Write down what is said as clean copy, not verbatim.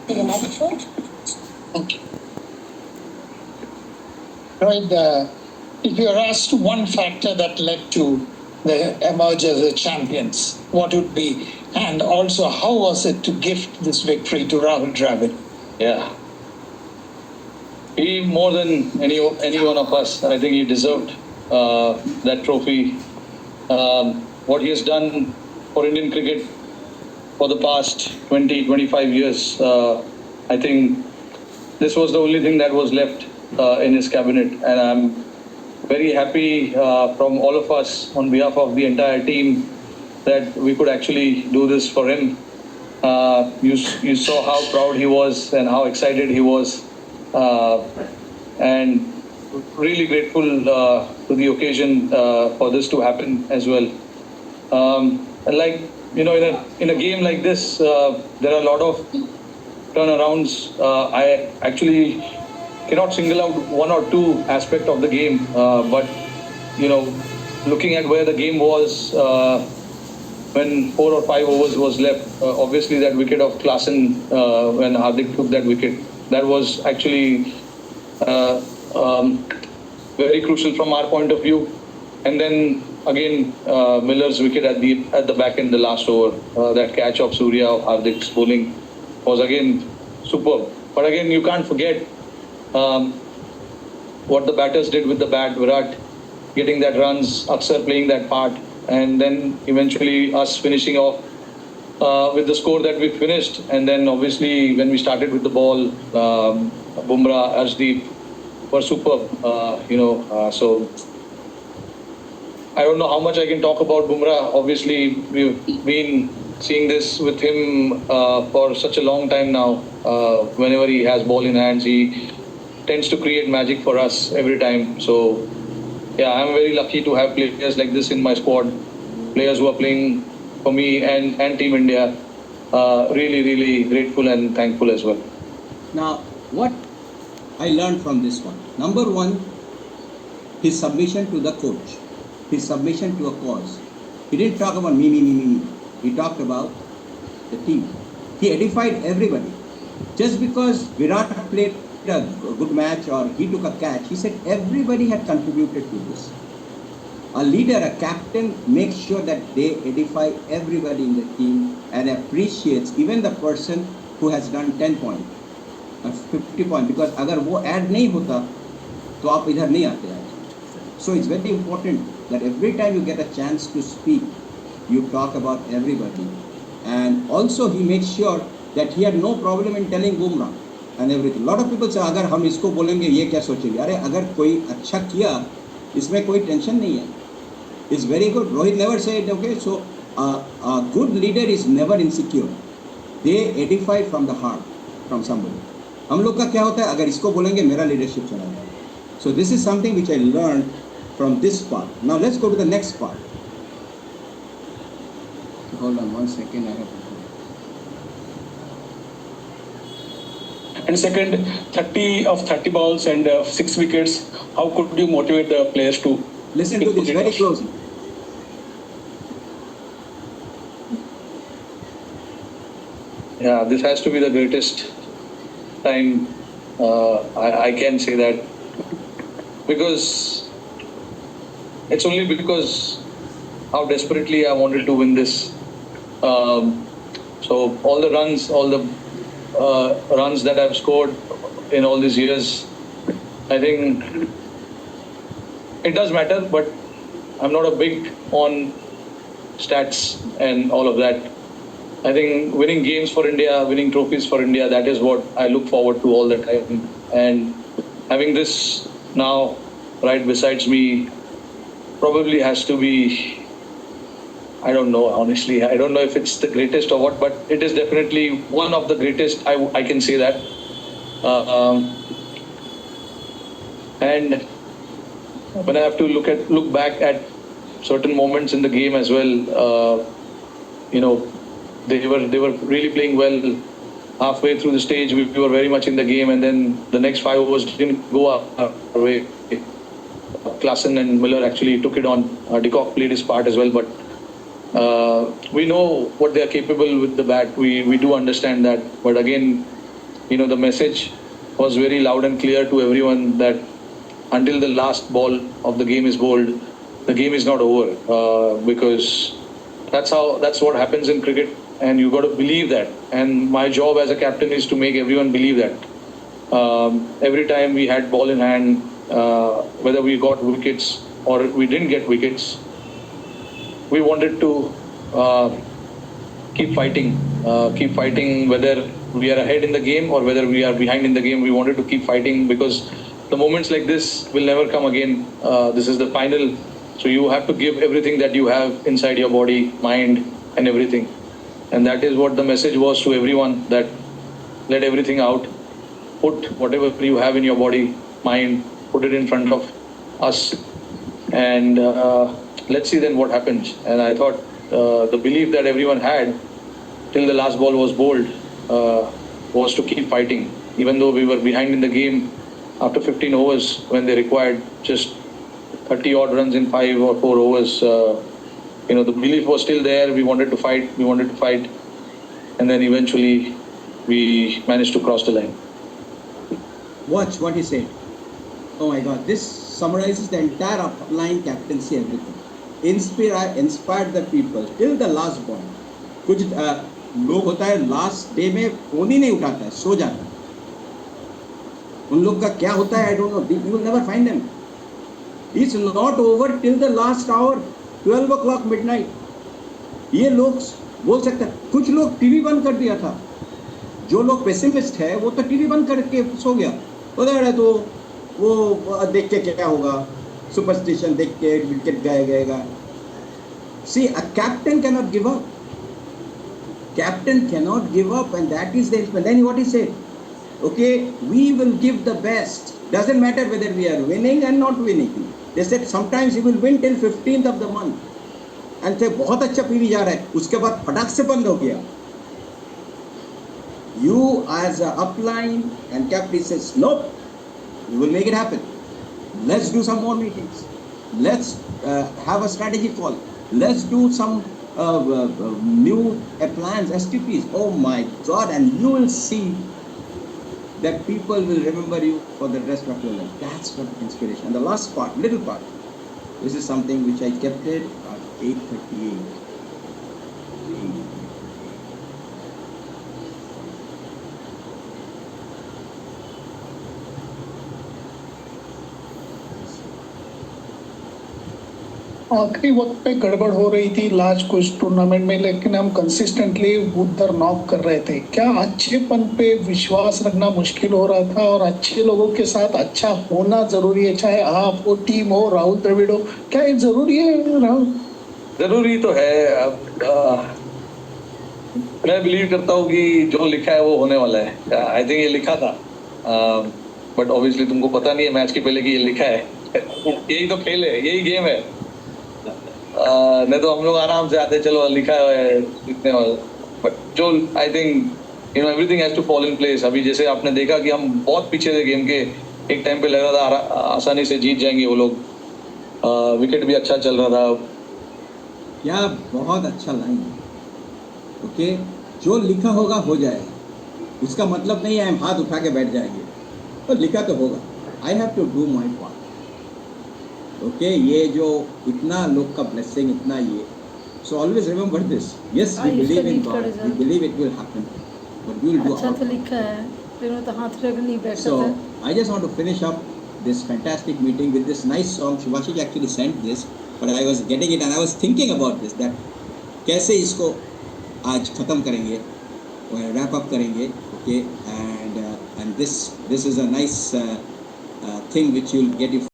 to the microphone. Okay. Right. If you are asked one factor that led to the emerge as the champions, what would be? And also, how was it to gift this victory to Rahul Dravid? Yeah. He, more than any one of us, I think he deserved that trophy. What he has done for Indian cricket for the past 20, 25 years, I think this was the only thing that was left in his cabinet. And I'm very happy from all of us on behalf of the entire team that we could actually do this for him. You saw how proud he was and how excited he was, and really grateful to the occasion for this to happen as well. Like, you know, in a game like this, there are a lot of turnarounds. I actually cannot single out one or two aspects of the game, but you know, looking at where the game was when 4 or 5 overs was left, obviously that wicket of Klaasen when Hardik took that wicket, that was actually very crucial from our point of view. And then again, Miller's wicket at the back end, the last over, that catch of Surya of Hardik's bowling was again superb. But again, you can't forget what the batters did with the bat. Virat getting that runs, Akshar playing that part, and then eventually us finishing off with the score that we finished. And then obviously when we started with the ball, Bumrah, Arshdeep were superb. So I don't know how much I can talk about Bumrah. Obviously, we've been seeing this with him for such a long time now. Whenever he has ball in hands, he tends to create magic for us every time. So yeah, I'm very lucky to have players like this in my squad, players who are playing for me and Team India. Really, really grateful and thankful as well. Now, what I learned from this one, number one, his submission to the coach, his submission to a cause. He didn't talk about me. He talked about the team. He edified everybody. Just because Virat played a good match or he took a catch, he said everybody had contributed to this. A leader, a captain, makes sure that they edify everybody in the team and appreciates even the person who has done 10 points or 50 points, because अगर वो add नहीं होता तो आप इधर नहीं आते आज. So it's very important that every time you get a chance to speak, you talk about everybody. And also he made sure that he had no problem in telling Bumrah and everything. Lot of people say अगर हम इसको बोलेंगे ये क्या सोचेंगे. अरे अगर कोई अच्छा किया इसमें कोई टेंशन नहीं है. It's very good. Rohit never said, okay, so a good leader is never insecure. They edify from the heart, from somebody. हम लोग का क्या होता है, अगर इसको बोलेंगे मेरा leadership चला जाए. So this is something which I learned from this part. Now let's go to the next part. Hold on 1 second, I have to. And second, 30 balls and 6 wickets. How could you motivate the players to listen to this very closely? Yeah, this has to be the greatest time. I can say that because it's only because how desperately I wanted to win this. So all the runs that I've scored in all these years, I think it does matter, but I'm not a big on stats and all of that. I think winning games for India, winning trophies for India, that is what I look forward to all the time. And having this now right besides me probably has to be, I don't know, honestly. I don't know if it's the greatest or what, but it is definitely one of the greatest. I can say that. And when I have to look back at certain moments in the game as well, they were really playing well. Halfway through the stage, we were very much in the game, and then the next 5 overs didn't go our way. Klaasen and Miller actually took it on. De Kock played his part as well, but we know what they are capable with the bat. We do understand that, but again, the message was very loud and clear to everyone that until the last ball of the game is bowled, the game is not over, because that's what happens in cricket, and you got to believe that. And my job as a captain is to make everyone believe that. Every time we had ball in hand, whether we got wickets or we didn't get wickets, we wanted to keep fighting, whether we are ahead in the game or whether we are behind in the game. We wanted to keep fighting because the moments like this will never come again. This is the final, so you have to give everything that you have inside your body, mind, and everything. And that is what the message was to everyone, that let everything out, put whatever you have in your body, mind, put it in front of us, and let's see then what happens. And I thought the belief that everyone had till the last ball was bowled was to keep fighting, even though we were behind in the game after 15 overs when they required just 30 odd runs in 5 or 4 overs. The belief was still there. We wanted to fight, and then eventually we managed to cross the line. Watch what he said. Oh my God, this summarizes the entire upline captaincy, everything. Inspired the people till the last ball. कुछ लोग होता है last day में phone ही नहीं उठाता है, सो जाता है. उन लोग का क्या होता है, I don't know. You will never find them. It's not over till the last hour, 12 o'clock midnight. ये लोग बोल सकते हैं. कुछ लोग टीवी बंद कर दिया था. जो लोग पेसिमिस्ट है वो तो टीवी बंद करके सो गया. उधर है तो वो देख के क्या होगा, सुपरस्टिशन देख के wicket गएगा. See, a captain cannot give up. Captain cannot give up, and that is the. Then what he said, okay, we will give the best. Doesn't matter whether we are winning and not winning. They said sometimes you will win till 15th of the month. And थे बहुत अच्छा PV जा रहा है, उसके बाद फटाक से बंद हो गया. You as a upline and captain says, nope, we will make it happen. Let's do some more meetings. Let's have a strategy call. Let's do some new plans, STPs. Oh my God, and you will see that people will remember you for the rest of your life. That's what inspiration. And the last part, little part, this is something which I kept it at 8:38. आखिरी वक्त पे गड़बड़ हो रही थी last कुछ tournament में, लेकिन हम कंसिस्टेंटली उधर नॉक कर रहे थे. क्या अच्छेपन पे विश्वास रखना मुश्किल हो रहा था और अच्छे लोगों के साथ अच्छा होना जरूरी है, चाहे आप हो, टीम हो, राहुल द्रविड़ हो, क्या ये जरूरी है राहुल? जरूरी तो है. अब मैं बिलीव करता हूँ कि जो लिखा है वो होने वाला है. आई थिंक ये लिखा था, बट ऑब्वियसली तुमको पता नहीं है मैच के पहले कि ये लिखा है. यही तो खेल है, यही गेम है. नहीं तो हम लोग आराम से आते, चलो लिखा है इतने. बट जो I think everything has to fall in place. अभी जैसे आपने देखा कि हम बहुत पीछे थे गेम के, एक टाइम पे लग रहा था आसानी से जीत जाएंगे वो लोग. विकेट भी अच्छा चल रहा था. क्या बहुत अच्छा लाइन है. ओके, जो लिखा होगा हो जाएगा. उसका मतलब नहीं है हम हाथ उठा के बैठ जाएंगे, तो लिखा तो होगा. I have to do my part. Okay, ये जो इतना लोग का ब्लेसिंग, इतना ये, so always remember this. Yes, we believe in God, we believe it will happen, but we will do. अच्छा तो लिखा है, फिर तो हाथ रख नहीं बैठा. So I just want to finish up this fantastic meeting with this nice song. Shubhashish actually sent this, but I was getting it and I was thinking about this, that कैसे इसको आज ख़त्म करेंगे, wrap up करेंगे. Okay, and this is a nice thing which you'll get you